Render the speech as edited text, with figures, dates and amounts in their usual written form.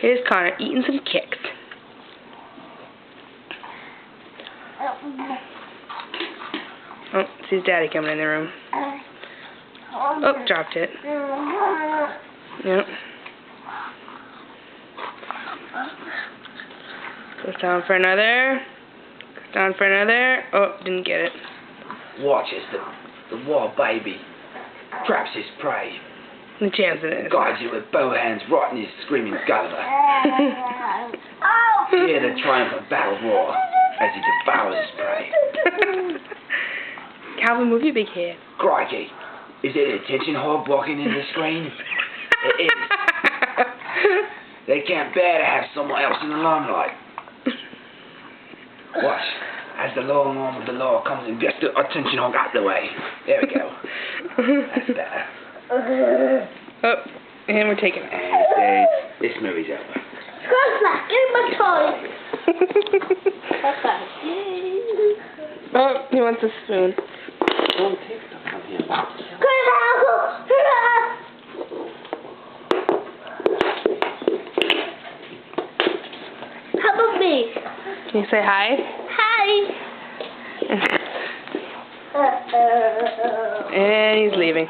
Here's Connor eating some kicks. Oh, it's his daddy coming in the room. Oh, dropped it. Yep. Goes down for another. Goes down for another. Oh, didn't get it. Watch as the wild baby traps his prey. The chance it is. Guides it with bow hands right in his screaming gulliver. Hear the triumphant battle roar as he devours his prey. Calvin, move your big head. Crikey, is it attention hog walking in the screen? It is. They can't bear to have someone else in the limelight. Watch as the long arm of the law comes and gets the attention hog out the way. There we go. That's better. Oh, and we're taking it. And this movie's over. Grandma, give me my toy. Oh, he wants a spoon. Don't take stuff from him. How about me? Can you say hi? Hi. And he's leaving.